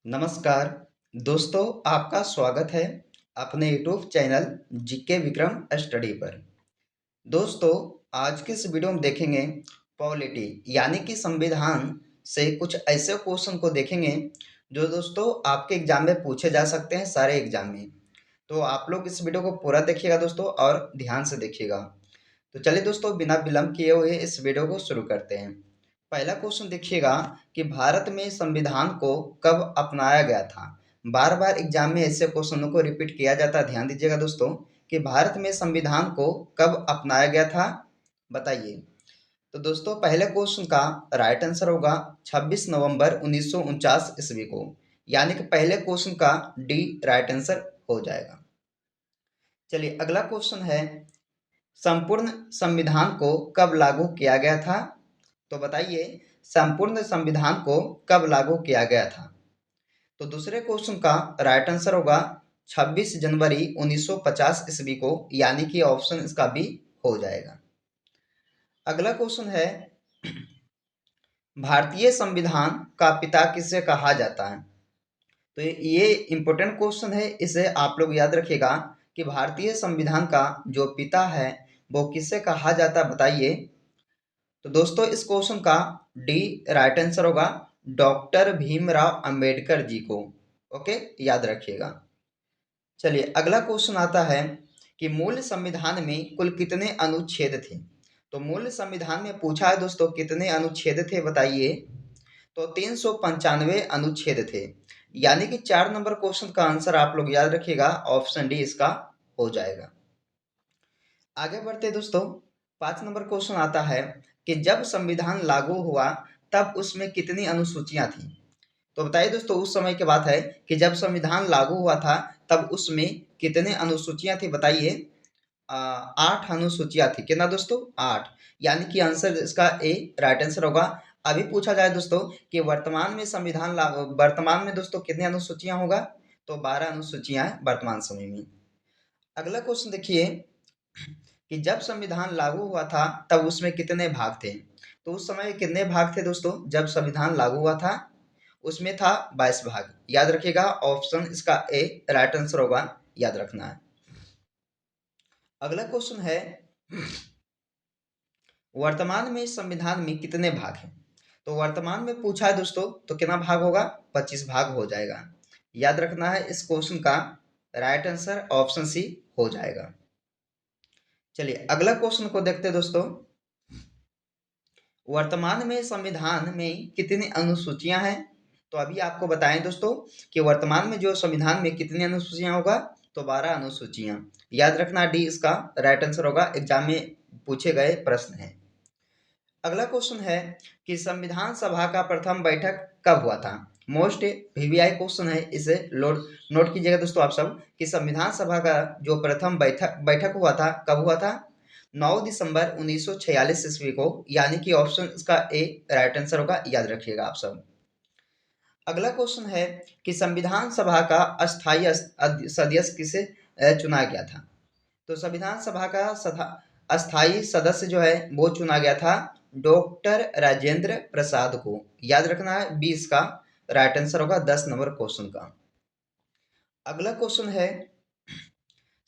नमस्कार दोस्तों, आपका स्वागत है अपने YouTube channel GK Vikram study पर। दोस्तों, आज के इस वीडियो में देखेंगे पॉलिटी यानी कि संविधान से कुछ ऐसे क्वेश्चन को देखेंगे जो दोस्तों आपके एग्जाम में पूछे जा सकते हैं, सारे एग्जाम में। तो आप लोग इस वीडियो को पूरा देखिएगा दोस्तों और ध्यान से देखिएगा। तो चलिए दोस्तों, बिना विलंब किए हुए इस वीडियो को शुरू करते हैं। पहला क्वेश्चन देखिएगा कि भारत में संविधान को कब अपनाया गया था। बार बार एग्जाम में ऐसे क्वेश्चनों को रिपीट किया जाता है, ध्यान दीजिएगा दोस्तों कि भारत में संविधान को कब अपनाया गया था, बताइए। तो दोस्तों पहले क्वेश्चन का राइट आंसर होगा 26 नवंबर 1949 ईस्वी को, यानी कि पहले क्वेश्चन का डी राइट आंसर हो जाएगा। चलिए अगला क्वेश्चन है, संपूर्ण संविधान को कब लागू किया गया था। तो बताइए संपूर्ण संविधान को कब लागू किया गया था। तो दूसरे क्वेश्चन का राइट आंसर होगा 26 जनवरी 1950 ईस्वी को, यानी कि ऑप्शन इसका बी हो जाएगा। अगला क्वेश्चन है, भारतीय संविधान का पिता किसे कहा जाता है। तो ये इंपॉर्टेंट क्वेश्चन है, इसे आप लोग याद रखिएगा कि भारतीय संविधान का जो पिता है वो किसे कहा जाता है, बताइए। तो दोस्तों इस क्वेश्चन का डी राइट आंसर होगा डॉक्टर भीमराव अंबेडकर जी को। ओके, याद रखिएगा। चलिए अगला क्वेश्चन आता है कि मूल संविधान में कुल कितने अनुच्छेद थे। तो मूल संविधान में पूछा है दोस्तों कितने अनुच्छेद थे, बताइए। तो 395 अनुच्छेद थे, यानी कि 4 नंबर क्वेश्चन का आंसर आप लोग याद रखिएगा, ऑप्शन डी इसका हो जाएगा। आगे बढ़ते दोस्तों, 5 नंबर क्वेश्चन आता है कि जब संविधान लागू हुआ तब उसमें कितनी अनुसूचियां थी। तो बताइए दोस्तों, उस समय की बात है कि जब संविधान लागू हुआ था तब उसमें कितने अनुसूचियां थी, बताइए। 8 अनुसूचियां थी। कितना दोस्तों, 8, यानी कि आंसर इसका ए राइट आंसर होगा। अभी पूछा जाए दोस्तों कि वर्तमान में संविधान लागू, वर्तमान में दोस्तों कितनी अनुसूचियां होगा, तो 12 अनुसूचियां हैं वर्तमान समय में। अगला क्वेश्चन देखिए कि जब संविधान लागू हुआ था तब उसमें कितने भाग थे। तो उस समय कितने भाग थे दोस्तों, जब संविधान लागू हुआ था उसमें था 22 भाग, याद रखिएगा, ऑप्शन इसका ए राइट आंसर होगा, याद रखना है। अगला क्वेश्चन है, वर्तमान में संविधान में कितने भाग हैं। तो वर्तमान में पूछा है दोस्तों तो कितना भाग होगा, 25 भाग हो जाएगा, याद रखना है। इस क्वेश्चन का राइट आंसर ऑप्शन सी हो जाएगा। चलिए अगला क्वेश्चन को देखते हैं दोस्तों, वर्तमान में संविधान में कितनी अनुसूचियां हैं। तो अभी आपको बताएं दोस्तों कि वर्तमान में जो संविधान में कितनी अनुसूचियां होगा, तो 12 अनुसूचियां, याद रखना, डी इसका राइट आंसर होगा, एग्जाम में पूछे गए प्रश्न है। अगला क्वेश्चन है कि संविधान सभा का प्रथम बैठक कब हुआ था। मोस्ट वीवीआई क्वेश्चन है, इसे नोट कीजिएगा दोस्तों आप सब कि संविधान सभा का जो प्रथम बैठक हुआ था कब हुआ था, 9 दिसंबर 1946 ईस्वी को, यानी कि ऑप्शन इसका ए राइट आंसर होगा, याद रखिएगा आप सब। अगला क्वेश्चन है कि संविधान सभा का अस्थायी सदस्य किसे चुना गया था। तो संविधान सभा का अस्थायी सदस्य जो है वो चुना गया था डॉक्टर राजेंद्र प्रसाद को, याद रखना है, 20 का राइट आंसर होगा 10 नंबर क्वेश्चन का। अगला क्वेश्चन है,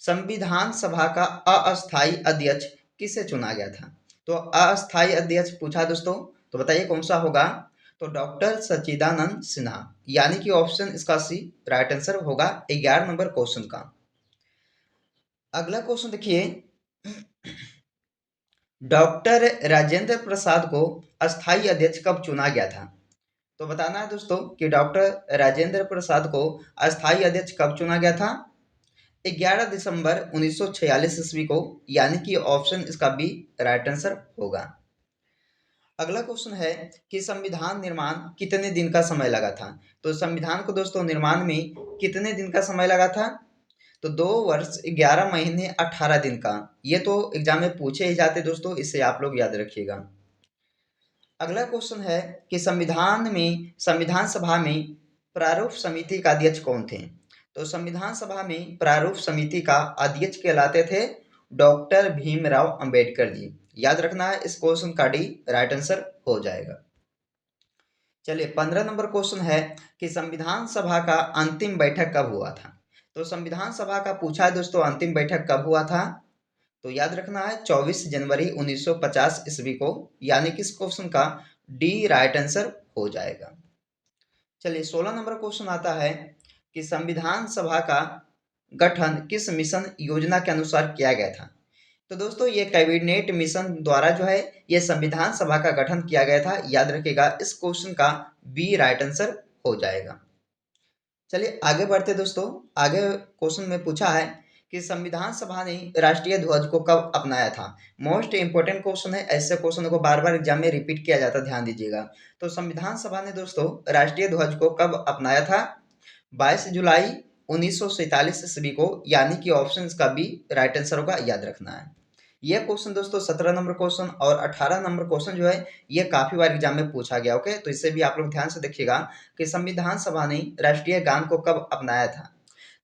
संविधान सभा का अस्थायी अध्यक्ष किसे चुना गया था। तो अस्थायी अध्यक्ष पूछा दोस्तों, तो बताइए कौन सा होगा, तो डॉक्टर सच्चिदानंद सिन्हा, यानी कि ऑप्शन इसका सी राइट आंसर होगा 11 नंबर क्वेश्चन का। अगला क्वेश्चन देखिए, डॉक्टर राजेंद्र प्रसाद को अस्थायी अध्यक्ष कब चुना गया था। तो बताना है दोस्तों कि डॉक्टर राजेंद्र प्रसाद को अस्थायी अध्यक्ष कब चुना गया था, 11 दिसंबर 1946 ईस्वी को, यानी कि ऑप्शन इसका बी राइट आंसर होगा। अगला क्वेश्चन है कि संविधान निर्माण कितने दिन का समय लगा था। तो संविधान को दोस्तों निर्माण में कितने दिन का समय लगा था, तो 2 वर्ष 11 महीने 18 दिन का। ये तो एग्जाम में पूछे ही जाते दोस्तों, इसे आप लोग याद रखिएगा। अगला क्वेश्चन है कि संविधान सभा में प्रारूप समिति का अध्यक्ष कौन थे। तो संविधान सभा में प्रारूप समिति का अध्यक्ष कहलाते थे डॉक्टर भीमराव अंबेडकर जी, याद रखना है, इस क्वेश्चन का डी राइट आंसर हो जाएगा। चलिए 15 नंबर क्वेश्चन है कि संविधान सभा का अंतिम बैठक कब हुआ था। तो संविधान सभा का पूछा है दोस्तों, अंतिम बैठक कब हुआ था। तो याद रखना है 24 जनवरी 1950 ईस्वी को, यानी कि इस क्वेश्चन का डी राइट आंसर हो जाएगा। चलिए 16 नंबर क्वेश्चन आता है कि संविधान सभा का गठन किस मिशन योजना के अनुसार किया गया था। तो दोस्तों ये कैबिनेट मिशन द्वारा जो है ये संविधान सभा का गठन किया गया था। याद रखिएगा इस क्वेश्चन का बी राइट आंसर हो जाएगा। चलिए आगे बढ़ते दोस्तों। आगे क्वेश्चन में पूछा है कि संविधान सभा ने राष्ट्रीय ध्वज को कब अपनाया था। मोस्ट इंपोर्टेंट क्वेश्चन है, ऐसे क्वेश्चन को बार बार एग्जाम में रिपीट किया जाता है, ध्यान दीजिएगा। तो संविधान सभा ने दोस्तों राष्ट्रीय ध्वज को कब अपनाया था। 22 जुलाई 1947 ईस्वी को, यानी कि ऑप्शन का बी राइट आंसर होगा, याद रखना है। यह क्वेश्चन दोस्तों 17 नंबर क्वेश्चन और 18 नंबर क्वेश्चन जो है ये काफी बार एग्जाम में पूछा गया। ओके, तो इसे भी आप लोग ध्यान से देखिएगा कि संविधान सभा ने राष्ट्रीय गान को कब अपनाया था।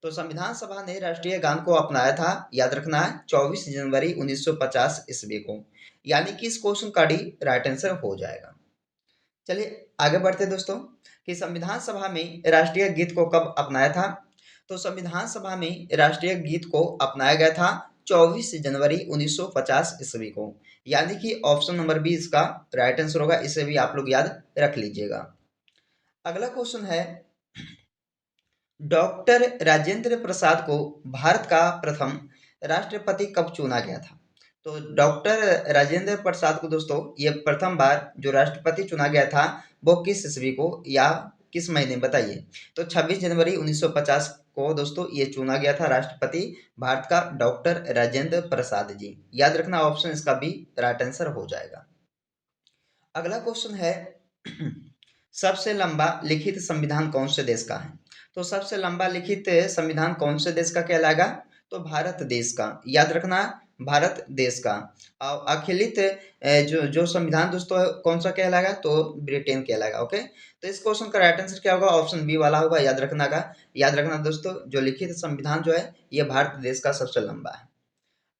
तो संविधान सभा ने राष्ट्रीय गान को अपनाया था, याद रखना है 24 जनवरी 1950 ईस्वी को, यानी कि इस क्वेश्चन का डी राइट आंसर हो जाएगा। चलिए आगे बढ़ते दोस्तों कि संविधान सभा में राष्ट्रीय गीत को कब अपनाया था। तो संविधान सभा में राष्ट्रीय गीत को अपनाया गया था 24 जनवरी 1950 ईस्वी को, यानी कि ऑप्शन नंबर बी इसका राइट आंसर होगा। इसे भी आप लोग याद रख लीजिएगा। अगला क्वेश्चन है डॉक्टर राजेंद्र प्रसाद को भारत का प्रथम राष्ट्रपति कब चुना गया था। तो डॉक्टर राजेंद्र प्रसाद को दोस्तों ये प्रथम बार जो राष्ट्रपति चुना गया था वो किस ईस्वी को या किस महीने बताइए। तो 26 जनवरी 1950 को दोस्तों ये चुना गया था राष्ट्रपति भारत का डॉक्टर राजेंद्र प्रसाद जी। याद रखना ऑप्शन इसका बी राइट आंसर हो जाएगा। अगला क्वेश्चन है सबसे लंबा लिखित संविधान कौन से देश का है। तो सबसे लंबा लिखित संविधान कौन से देश का कहलाएगा। तो भारत देश का, याद रखना भारत देश का। और अखिलित जो जो संविधान दोस्तों कौन सा कहलाएगा, तो ब्रिटेन कहलाएगा। ओके, तो इस क्वेश्चन का राइट आंसर क्या होगा, ऑप्शन बी वाला होगा, याद रखना का। याद रखना दोस्तों जो लिखित संविधान जो है ये भारत देश का सबसे लंबा है।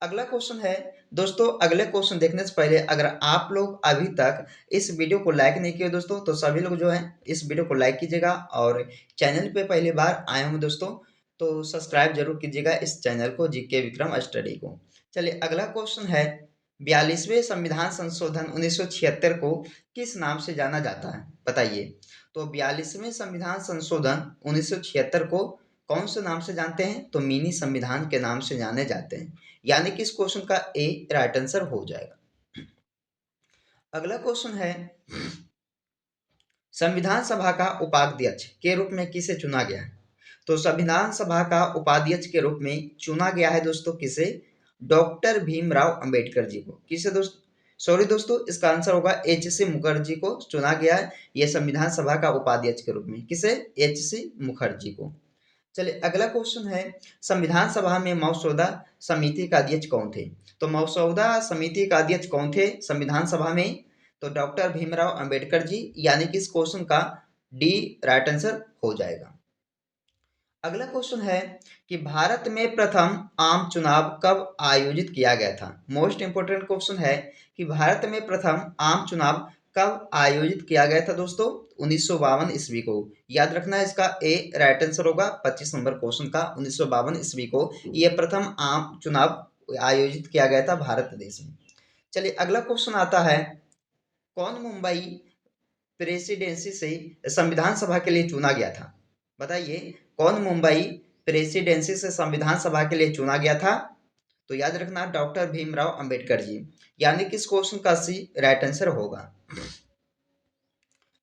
अगला क्वेश्चन है दोस्तों, अगले क्वेश्चन देखने से पहले अगर आप लोग अभी तक इस वीडियो को लाइक नहीं किए दोस्तों, तो सभी लोग जो है इस वीडियो को लाइक कीजिएगा और चैनल पे पहली बार आए हों दोस्तों तो सब्सक्राइब जरूर कीजिएगा इस चैनल को, जीके विक्रम स्टडी को। चलिए अगला क्वेश्चन है 42वें संविधान संशोधन 1976 को किस नाम से जाना जाता है, बताइए। तो 42वें संविधान संशोधन 1976 को कौन से नाम से जानते हैं, तो मिनी संविधान के नाम से जाने जाते हैं, यानी कि इस क्वेश्चन का ए राइट आंसर हो जाएगा। अगला क्वेश्चन है संविधान सभा का उपाध्यक्ष के रूप में किसे चुना गया है। तो संविधान सभा का उपाध्यक्ष के रूप में चुना गया है दोस्तों किसे, डॉक्टर भीमराव अंबेडकर जी को। किसे दोस्तों, सॉरी दोस्तों इसका आंसर होगा एच सी मुखर्जी को चुना गया है ये संविधान सभा का उपाध्यक्ष के रूप में, किसे, एच सी मुखर्जी को। चलिए अगला क्वेश्चन है संविधान सभा में मसौदा समिति का अध्यक्ष कौन थे। तो मसौदा समिति का अध्यक्ष कौन थे संविधान सभा में, तो डॉक्टर भीमराव अंबेडकर जी, यानी कि इस क्वेश्चन का डी राइट आंसर हो जाएगा। अगला क्वेश्चन है कि भारत में प्रथम आम चुनाव कब आयोजित किया गया था। मोस्ट इंपोर्टेंट क्वेश्चन है कि भारत में प्रथम आम चुनाव कब आयोजित किया गया था दोस्तों, 1952 ईस्वी को। याद रखना है इसका ए राइट आंसर होगा 25 नंबर क्वेश्चन का, 1952 ईस्वी को यह प्रथम आम चुनाव आयोजित किया गया था भारत देश में। चलिए अगला क्वेश्चन आता है कौन मुंबई प्रेसिडेंसी से संविधान सभा के लिए चुना गया था, बताइए। कौन मुंबई प्रेसिडेंसी से संविधान सभा के लिए चुना गया था। तो याद रखना डॉक्टर भीमराव अंबेडकर जी, यानी कि इस क्वेश्चन का सी राइट आंसर होगा।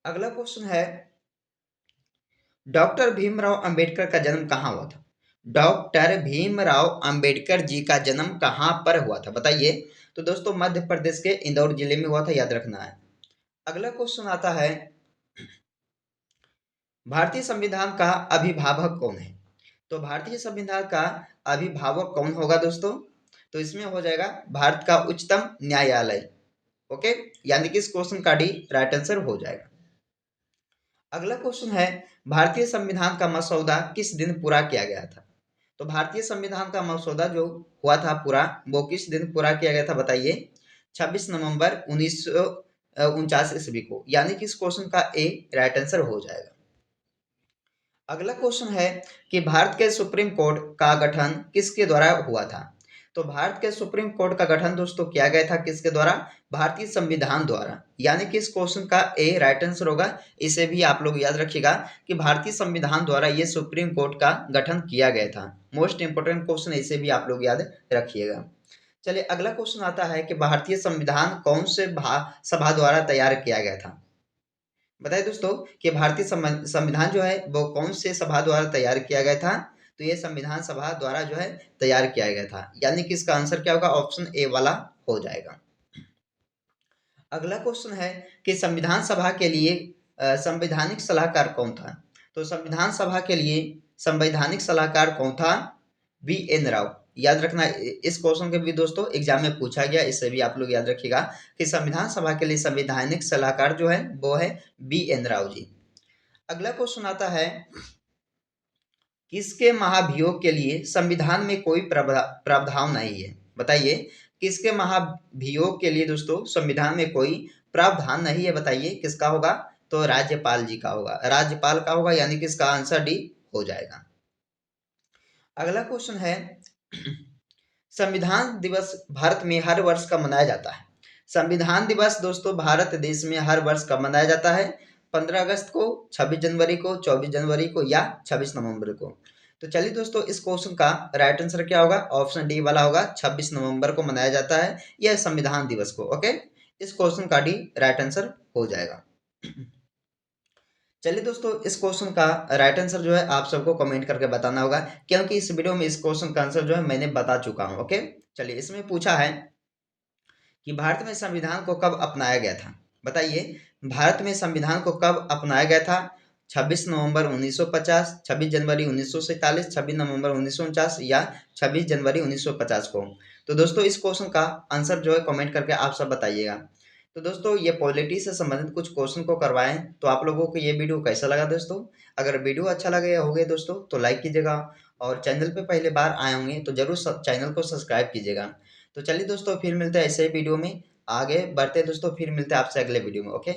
अगला क्वेश्चन है डॉक्टर भीमराव अंबेडकर का जन्म कहाँ हुआ था। डॉक्टर भीमराव अंबेडकर जी का जन्म कहाँ पर हुआ था, बताइए। तो दोस्तों मध्य प्रदेश के इंदौर जिले में हुआ था, याद रखना है। अगला क्वेश्चन आता है भारतीय संविधान का अभिभावक कौन है। तो भारतीय संविधान का अभिभावक कौन होगा दोस्तों, तो इसमें हो जाएगा भारत का उच्चतम न्यायालय। ओके, यानी कि इस क्वेश्चन का डी राइट आंसर हो जाएगा। अगला क्वेश्चन है भारतीय संविधान का मसौदा किस दिन पूरा किया गया था। तो भारतीय संविधान का मसौदा जो हुआ था पूरा वो किस दिन पूरा किया गया था, बताइए। 26 नवंबर 1949 ईस्वी को, यानी कि इस क्वेश्चन का ए राइट आंसर हो जाएगा। अगला क्वेश्चन है कि भारत के सुप्रीम कोर्ट का गठन किसके द्वारा हुआ था? तो भारत के सुप्रीम कोर्ट का गठन दोस्तों किया गया था किसके द्वारा? भारतीय संविधान द्वारा, यानी कि इस क्वेश्चन का ए राइट आंसर होगा। इसे भी आप लोग याद रखिएगा कि भारतीय संविधान द्वारा ये सुप्रीम कोर्ट का गठन किया गया था। मोस्ट इंपोर्टेंट क्वेश्चन, इसे भी आप लोग याद रखिएगा। चलिए अगला क्वेश्चन आता है कि भारतीय संविधान कौन से सभा द्वारा तैयार किया गया था? बताइए दोस्तों कि भारतीय संविधान जो है वो कौन से सभा द्वारा तैयार किया गया था? तो ये संविधान सभा द्वारा जो है तैयार किया गया था, यानी कि इसका आंसर क्या होगा? ऑप्शन ए वाला हो जाएगा। अगला क्वेश्चन है कि संविधान सभा के लिए संवैधानिक सलाहकार कौन था? तो संविधान सभा के लिए संवैधानिक सलाहकार कौन था? V N Rao. याद रखना, इस क्वेश्चन के भी दोस्तों एग्जाम में पूछा गया, इसे भी आप लोग याद रखिएगा कि संविधान सभा के लिए संवैधानिक सलाहकार जो है वो है बी एन राव जी। अगला क्वेश्चन आता है, किसके महाभियोग के लिए संविधान में कोई प्रावधान नहीं है? बताइए, किसके महाभियोग के लिए दोस्तों संविधान में कोई प्रावधान नहीं है? बताइए किसका होगा? तो राज्यपाल जी का होगा, राज्यपाल का होगा, यानी कि इसका आंसर डी हो जाएगा। अगला क्वेश्चन है, संविधान दिवस भारत में हर वर्ष कब मनाया जाता है? संविधान दिवस दोस्तों भारत देश में हर वर्ष कब मनाया जाता है? 15 अगस्त को, 26 जनवरी को, 24 जनवरी को या 26 नवंबर को? तो चलिए दोस्तों इस क्वेश्चन का राइट आंसर क्या होगा? ऑप्शन डी वाला होगा, 26 नवंबर को मनाया जाता है यह संविधान दिवस को। ओके, इस क्वेश्चन का डी राइट आंसर हो जाएगा। चलिए दोस्तों इस क्वेश्चन का राइट आंसर जो है आप सबको कमेंट करके बताना होगा, क्योंकि इस वीडियो में इस क्वेश्चन का आंसर जो है मैंने बता चुका हूं। ओके, चलिए इसमें पूछा है कि भारत में संविधान को कब अपनाया गया था? बताइए, भारत में संविधान को कब अपनाया गया था? 26 नवंबर 1950, 26 जनवरी 1947, 26 नवंबर 1949 या 26 जनवरी 1950 को? तो दोस्तों इस क्वेश्चन का आंसर जो है कमेंट करके आप सब बताइएगा। तो दोस्तों ये पॉलिटी से संबंधित कुछ क्वेश्चन को करवाएं, तो आप लोगों को ये वीडियो कैसा लगा दोस्तों? अगर वीडियो अच्छा लगे हो गए दोस्तों तो लाइक कीजिएगा, और चैनल पे पहले बार आए होंगे तो जरूर चैनल को सब्सक्राइब कीजिएगा। तो चलिए दोस्तों फिर मिलते हैं ऐसे ही वीडियो में, आगे बढ़ते हैं दोस्तों, फिर मिलते हैं आपसे अगले वीडियो में। ओके।